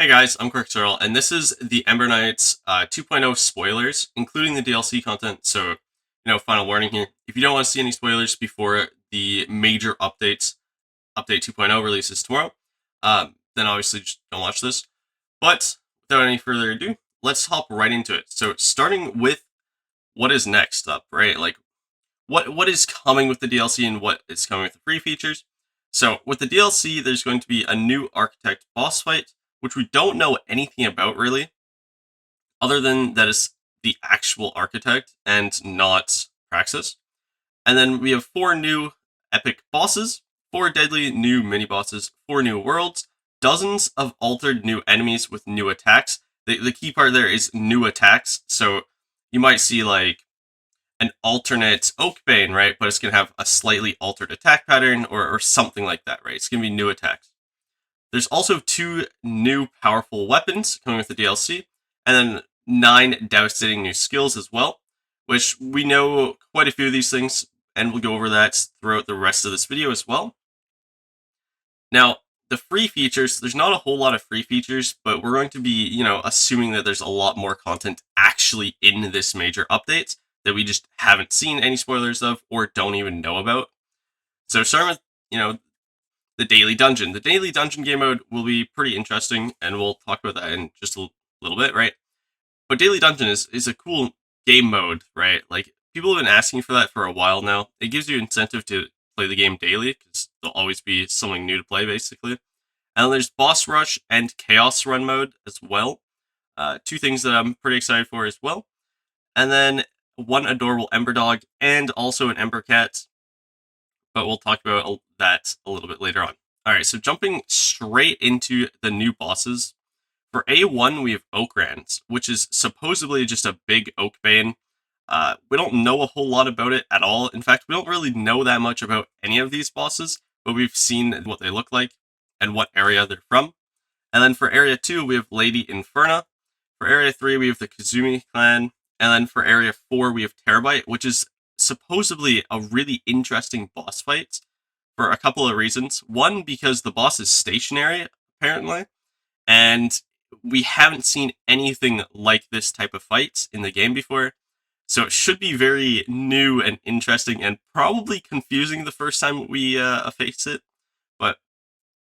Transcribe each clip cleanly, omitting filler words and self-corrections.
Hey guys, I'm Earl, and this is the Ember Knights 2.0 spoilers, including the DLC content. So, final warning here. If you don't want to see any spoilers before the major updates, Update 2.0 releases tomorrow, then obviously just don't watch this. But without any further ado, let's hop right into it. So, starting with what is next up, right? Like, what is coming with the DLC and what is coming with the free features. So with the DLC, there's going to be a new Architect boss fight, which we don't know anything about really, other than that it's the actual Architect and not Praxis. And then we have 4 new epic bosses, 4 deadly new mini bosses, 4 new worlds, dozens of altered new enemies with new attacks. The key part there is new attacks. So you might see like an alternate Oakbane, right? But it's going to have a slightly altered attack pattern or something like that, right? It's going to be new attacks. There's also 2 new powerful weapons coming with the DLC, and then 9 devastating new skills as well, which we know quite a few of these things, and we'll go over that throughout the rest of this video as well. Now, the free features, there's not a whole lot of free features, but we're going to be, assuming that there's a lot more content actually in this major update that we just haven't seen any spoilers of or don't even know about. So starting with, the daily dungeon. The daily dungeon game mode will be pretty interesting, and we'll talk about that in just a little bit, right? But daily dungeon is a cool game mode, right? Like, people have been asking for that for a while now. It gives you incentive to play the game daily, because there'll always be something new to play, basically. And then there's boss rush and chaos run mode as well. 2 things that I'm pretty excited for as well. And then 1 adorable Ember dog and also an Ember cat. But we'll talk about that a little bit later on. Alright, so jumping straight into the new bosses. For A1, we have Oakrans, which is supposedly just a big oak bane. We don't know a whole lot about it at all. In fact, we don't really know that much about any of these bosses, but we've seen what they look like and what area they're from. And then for Area 2, we have Lady Inferna. For Area 3, we have the Kazumi clan. And then for Area 4, we have Terabyte, which is supposedly a really interesting boss fight for a couple of reasons. One, because the boss is stationary, apparently, and we haven't seen anything like this type of fight in the game before. So it should be very new and interesting and probably confusing the first time we face it. But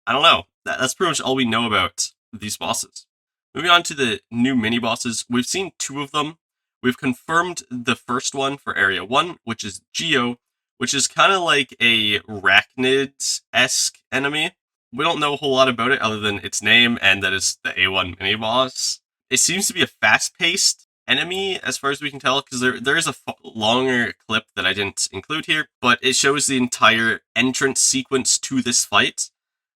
I don't know. That's pretty much all we know about these bosses. Moving on to the new mini bosses, we've seen 2 of them. We've confirmed the first one for Area 1, which is Geo, which is kind of like a Arachnid-esque enemy. We don't know a whole lot about it other than its name and that it's the A1 mini boss. It seems to be a fast-paced enemy as far as we can tell, because there is a longer clip that I didn't include here, but it shows the entire entrance sequence to this fight.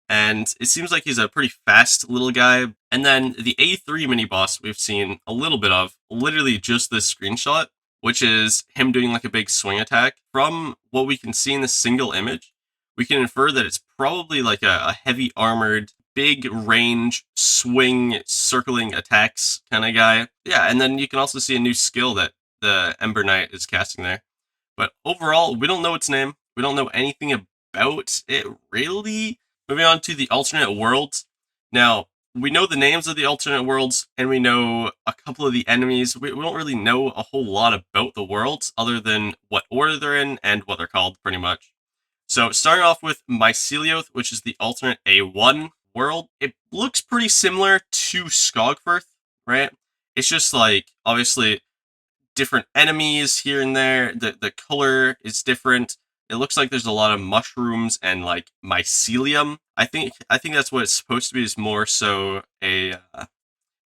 And it seems like he's a pretty fast little guy. And then the A3 mini boss we've seen a little bit of, literally just this screenshot, which is him doing like a big swing attack. From what we can see in this single image, we can infer that it's probably like a heavy armored, big range, swing, circling attacks kind of guy. Yeah, and then you can also see a new skill that the Ember Knight is casting there. But overall, we don't know its name. We don't know anything about it, really. Moving on to the alternate worlds. Now, we know the names of the alternate worlds, and we know a couple of the enemies. We don't really know a whole lot about the worlds, other than what order they're in and what they're called, pretty much. So, starting off with Mycelioth, which is the alternate A1 world. It looks pretty similar to Skogfirth, right? It's just like, obviously, different enemies here and there. The color is different. It looks like there's a lot of mushrooms and like mycelium. I think that's what it's supposed to be. Is more so a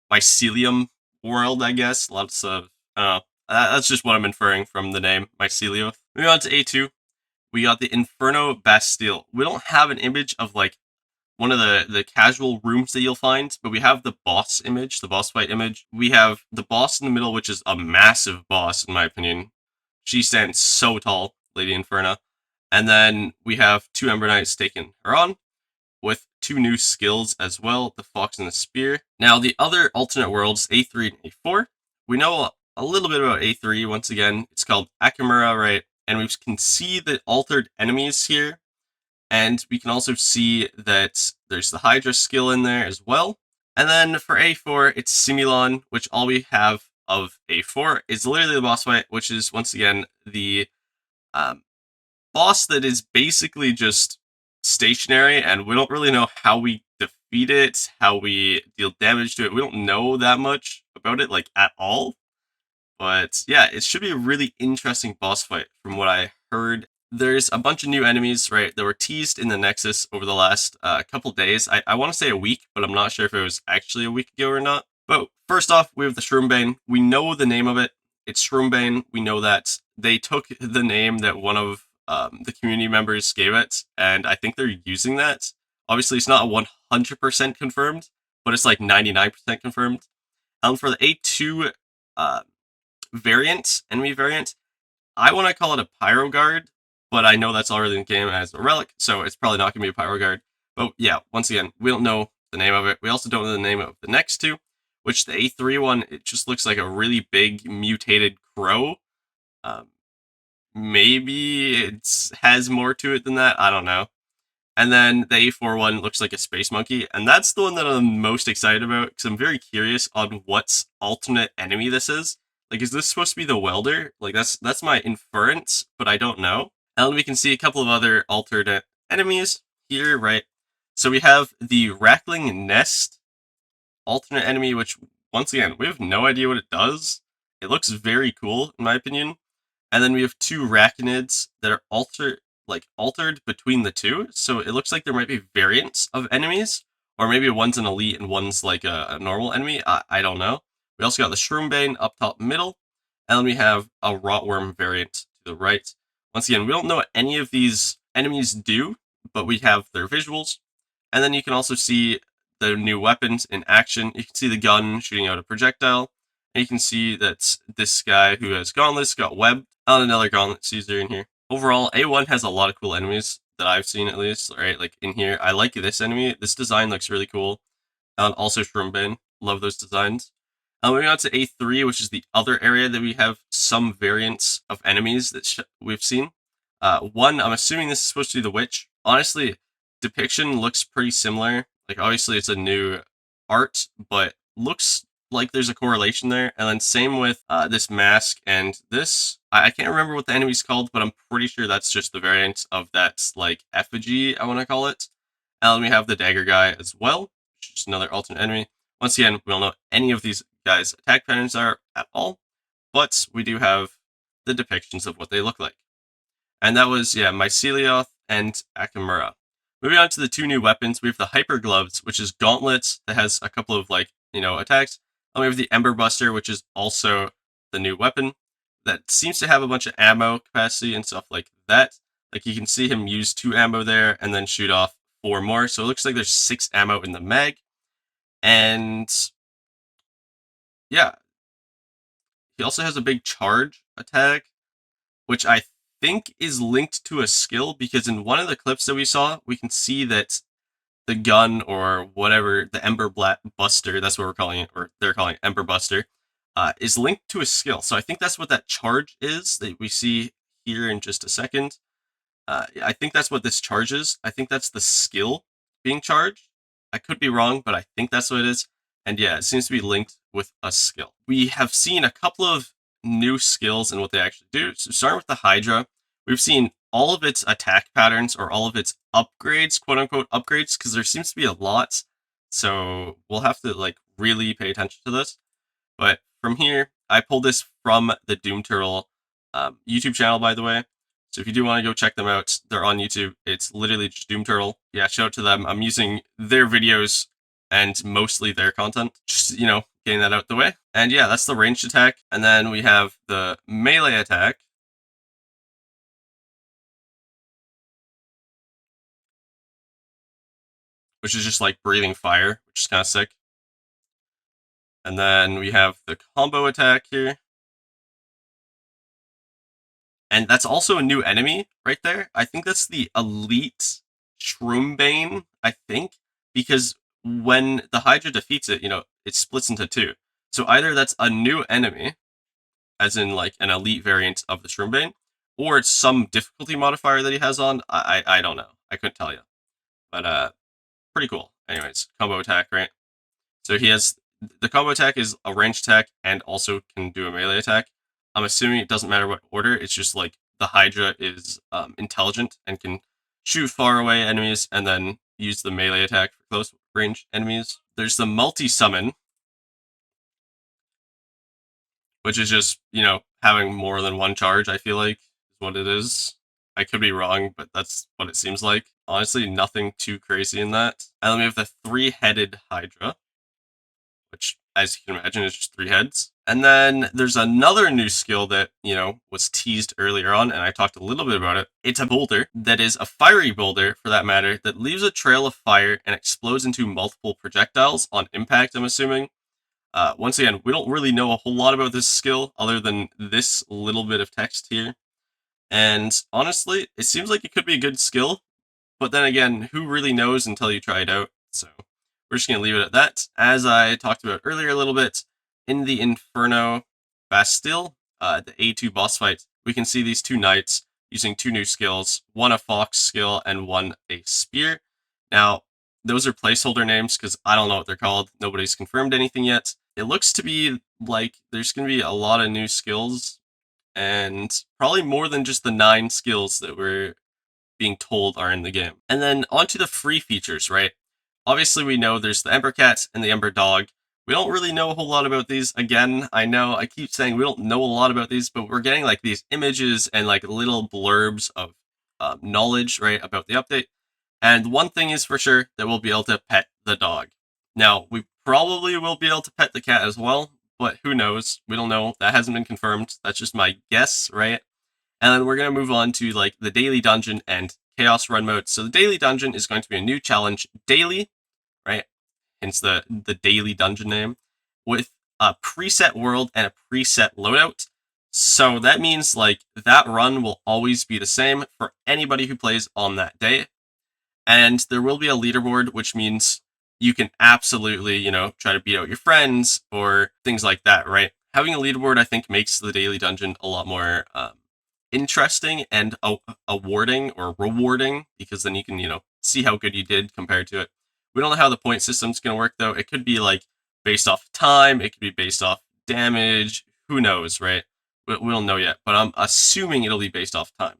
mycelium world, I guess. Lots of that's just what I'm inferring from the name Mycelio. Moving on to A2, we got the Inferno Bastille. We don't have an image of like one of the casual rooms that you'll find, but we have the boss image, the boss fight image. We have the boss in the middle, which is a massive boss, in my opinion. She stands so tall, Lady Inferna. And then we have 2 Ember Knights taking her on, with 2 new skills as well, the Fox and the Spear. Now, the other alternate worlds, A3 and A4, we know a little bit about A3, once again. It's called Akamura, right? And we can see the altered enemies here. And we can also see that there's the Hydra skill in there as well. And then for A4, it's Simulon, which all we have of A4 is literally the boss fight, which is once again the um, boss that is basically just stationary, and we don't really know how we defeat it, how we deal damage to it. We don't know that much about it, like at all. But yeah, it should be a really interesting boss fight from what I heard. There's a bunch of new enemies, right, that were teased in the Nexus over the last couple days. I want to say a week, but I'm not sure if it was actually a week ago or not. But first off, we have the Shroomebane. We know the name of it. It's Shroomebane. We know that they took the name that one of the community members gave it, and I think they're using that. Obviously, it's not 100% confirmed, but it's like 99% confirmed. For the A2 uh, enemy variant, I want to call it a Pyro Guard, but I know that's already in the game as a relic, so it's probably not going to be a Pyro Guard. But yeah, once again, we don't know the name of it. We also don't know the name of the next two, which the A3 one, it just looks like a really big mutated crow. Um, Maybe it has more to it than that. I don't know. And then the A4 one looks like a space monkey, and that's the one that I'm most excited about because I'm very curious on what alternate enemy this is. Like, is this supposed to be the welder? Like, that's my inference, but I don't know. And we can see a couple of other alternate enemies here, right? So we have the Rackling Nest alternate enemy, which once again we have no idea what it does. It looks very cool in my opinion. And then we have two Rachnids that are altered between the two. So it looks like there might be variants of enemies, or maybe one's an elite and one's like a normal enemy. I don't know. We also got the Shroomebane up top middle, and then we have a Rotworm variant to the right. Once again, we don't know what any of these enemies do, but we have their visuals. And then you can also see the new weapons in action. You can see the gun shooting out a projectile. And you can see that this guy who has gauntlets got webbed. And another gauntlet user in here. Overall, A1 has a lot of cool enemies that I've seen at least, right? Like in here, I like this enemy. This design looks really cool. And also Shroomben. Love those designs. Moving on to A3, which is the other area that we have some variants of enemies that we've seen. One, I'm assuming this is supposed to be the witch. Honestly, depiction looks pretty similar. Like, obviously, it's a new art, but looks like there's a correlation there. And then same with this mask and this. I can't remember what the enemy's called, but I'm pretty sure that's just the variant of that, like, effigy, I want to call it. And then we have the dagger guy as well, which is another alternate enemy. Once again, we don't know any of these guys' attack patterns are at all, but we do have the depictions of what they look like. And that was, yeah, Mycelioth and Akamura. Moving on to the two new weapons, we have the Hyper Gloves, which is gauntlets that has a couple of, like, attacks. And we have the Ember Buster, which is also the new weapon that seems to have a bunch of ammo capacity and stuff like that. Like, you can see him use 2 ammo there and then shoot off 4 more. So it looks like there's 6 ammo in the mag. And yeah, he also has a big charge attack, which I think is linked to a skill because in one of the clips that we saw, we can see that the gun or whatever, the Ember Buster, that's what we're calling it, or they're calling it Ember Buster, is linked to a skill. So I think that's what that charge is that we see here in just a second. I think that's what this charge is. I think that's the skill being charged. I could be wrong, but I think that's what it is. And yeah, it seems to be linked with a skill. We have seen a couple of new skills and what they actually do. So starting with the Hydra, we've seen all of its attack patterns or all of its upgrades, quote unquote upgrades, because there seems to be a lot. So we'll have to like really pay attention to this. But from here, I pulled this from the Doom Turtle YouTube channel, by the way. So if you do want to go check them out, they're on YouTube. It's literally just Doom Turtle. Yeah, shout out to them. I'm using their videos and mostly their content. Just, getting that out the way. And yeah, that's the ranged attack. And then we have the melee attack, which is just like breathing fire, which is kind of sick. And then we have the combo attack here. And that's also a new enemy right there. I think that's the elite Shroomebane, I think, because when the Hydra defeats it, it splits into 2. So either that's a new enemy, as in like an elite variant of the Shroomebane, or it's some difficulty modifier that he has on. I don't know. I couldn't tell you. But pretty cool. Anyways, combo attack, right? So he has the combo attack is a range attack and also can do a melee attack. I'm assuming it doesn't matter what order. It's just like the Hydra is intelligent and can shoot far away enemies and then use the melee attack for close range enemies. There's the multi summon, which is just, having more than one charge, I feel like, is what it is. I could be wrong, but that's what it seems like. Honestly, nothing too crazy in that. And then we have the three-headed Hydra, which, as you can imagine, is just three heads. And then there's another new skill that, was teased earlier on, and I talked a little bit about it. It's a boulder that is a fiery boulder, for that matter, that leaves a trail of fire and explodes into multiple projectiles on impact, I'm assuming. Once again, we don't really know a whole lot about this skill other than this little bit of text here. And honestly, it seems like it could be a good skill, but then again, who really knows until you try it out? So we're just going to leave it at that. As I talked about earlier a little bit, in the Inferno Bastille, the A2 boss fight, we can see these two knights using two new skills, one a fox skill and one a spear. Now, those are placeholder names because I don't know what they're called. Nobody's confirmed anything yet. It looks to be like there's going to be a lot of new skills and probably more than just the 9 skills that we're being told are in the game. And then onto the free features, right? Obviously, we know there's the Ember Cat and the Ember Dog. We don't really know a whole lot about these. Again, I know I keep saying we don't know a lot about these, but we're getting like these images and like little blurbs of knowledge, right, about the update. And one thing is for sure that we'll be able to pet the dog. Now, we probably will be able to pet the cat as well, but who knows? We don't know. That hasn't been confirmed. That's just my guess, right? And then we're going to move on to like the daily dungeon and chaos run mode. So the daily dungeon is going to be a new challenge daily, right? Hence the daily dungeon name, with a preset world and a preset loadout. So that means like that run will always be the same for anybody who plays on that day. And there will be a leaderboard, which means you can absolutely, try to beat out your friends or things like that, right? Having a leaderboard, I think, makes the daily dungeon a lot more interesting and awarding or rewarding, because then you can, see how good you did compared to it. We don't know how the point system's going to work, though. It could be like based off time, it could be based off damage. Who knows, right? We don't know yet, but I'm assuming it'll be based off time.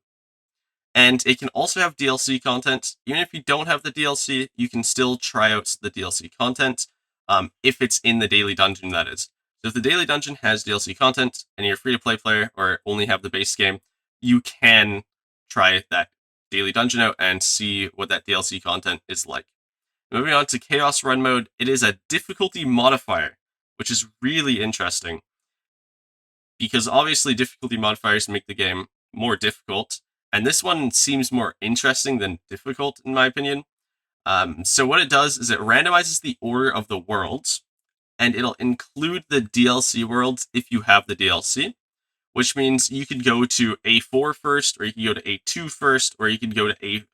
And it can also have DLC content. Even if you don't have the DLC, you can still try out the DLC content, if it's in the daily dungeon, that is. So if the daily dungeon has DLC content and you're a free-to-play player or only have the base game, you can try that daily dungeon out and see what that DLC content is like. Moving on to Chaos Run mode, it is a difficulty modifier, which is really interesting, because obviously difficulty modifiers make the game more difficult, and this one seems more interesting than difficult, in my opinion. So what it does is it randomizes the order of the worlds, and it'll include the DLC worlds if you have the DLC, which means you could go to A4 first, or you could go to A2 first, or you could go to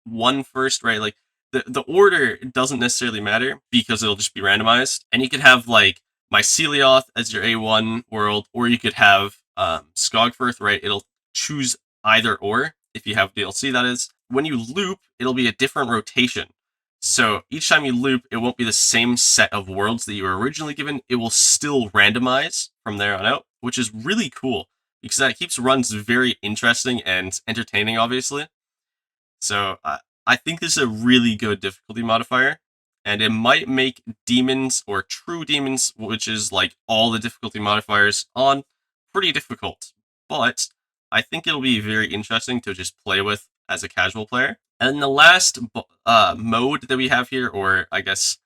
A1 first, right? Like, the order doesn't necessarily matter because it'll just be randomized. And you could have, like, Mycelioth as your A1 world, or you could have Skogfirth, right? It'll choose either or, if you have DLC, that is. When you loop, it'll be a different rotation. So each time you loop, it won't be the same set of worlds that you were originally given. It will still randomize from there on out, which is really cool because that keeps runs very interesting and entertaining, obviously. So I think this is a really good difficulty modifier, and it might make demons or true demons, which is like all the difficulty modifiers on, pretty difficult. But I think it'll be very interesting to just play with as a casual player. And the last mode that we have here, or I guess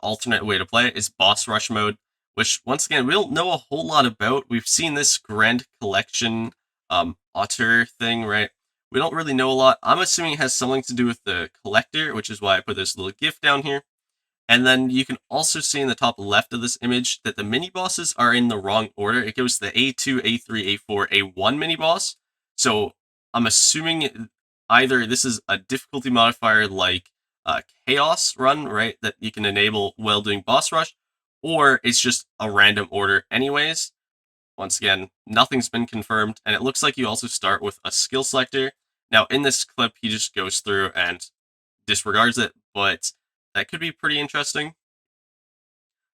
alternate way to play it, is boss rush mode, which once again we don't know a whole lot about. We've seen this Grand Collection otter thing, right? We don't really know a lot. I'm assuming it has something to do with the collector, which is why I put this little GIF down here. And then you can also see in the top left of this image that the mini bosses are in the wrong order. It goes to the A2, A3, A4, A1 mini boss. So I'm assuming either this is a difficulty modifier like Chaos Run, right, that you can enable while doing boss rush, or it's just a random order anyways. Once again, nothing's been confirmed, and it looks like you also start with a skill selector. Now, in this clip, he just goes through and disregards it, but that could be pretty interesting.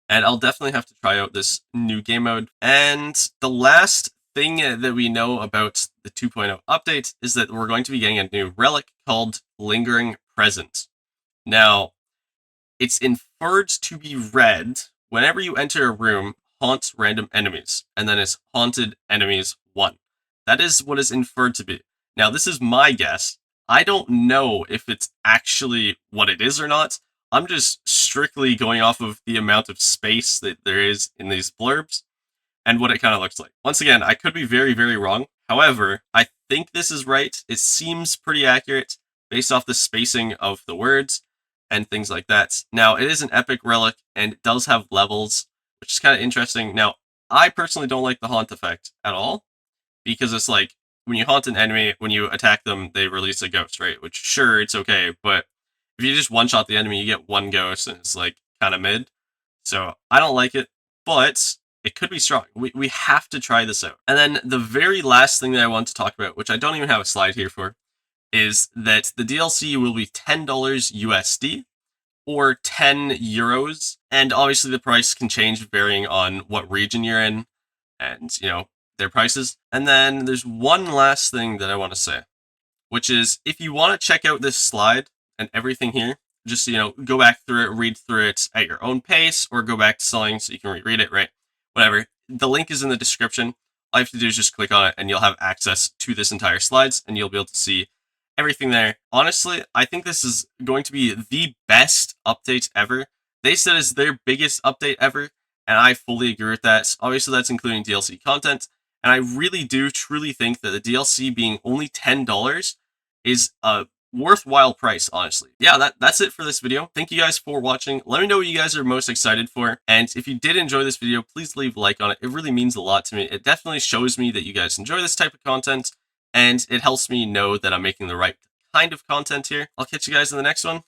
And I'll definitely have to try out this new game mode. And the last thing that we know about the 2.0 update is that we're going to be getting a new relic called Lingering Presence. Now, it's inferred to be red. Whenever you enter a room, haunts random enemies, and then it's haunted enemies 1. That is what is inferred to be. Now, this is my guess. I don't know if it's actually what it is or not. I'm just strictly going off of the amount of space that there is in these blurbs and what it kind of looks like. Once again, I could be very, very wrong. However, I think this is right. It seems pretty accurate based off the spacing of the words and things like that. Now, it is an epic relic and it does have levels, which is kind of interesting. Now, I personally don't like the haunt effect at all because it's like when you haunt an enemy, when you attack them, they release a ghost, right? Which, sure, it's okay, but if you just one-shot the enemy, you get one ghost and it's like kind of mid. So I don't like it, but it could be strong. We have to try this out. And then the very last thing that I want to talk about, which I don't even have a slide here for, is that the DLC will be $10 USD or 10 euros. And obviously the price can change varying on what region you're in and, their prices. And then there's one last thing that I want to say, which is if you want to check out this slide and everything here, just, go back through it, read through it at your own pace, or go back to selling so you can reread it, right? Whatever. The link is in the description. All you have to do is just click on it and you'll have access to this entire slides and you'll be able to see everything there. Honestly, I think this is going to be the best update ever. They said it's their biggest update ever, and I fully agree with that. Obviously, that's including DLC content, and I really do truly think that the DLC being only $10 is a worthwhile price, honestly. Yeah, that's it for this video. Thank you guys for watching. Let me know what you guys are most excited for. And if you did enjoy this video, please leave a like on it. It really means a lot to me. It definitely shows me that you guys enjoy this type of content, and it helps me know that I'm making the right kind of content here. I'll catch you guys in the next one.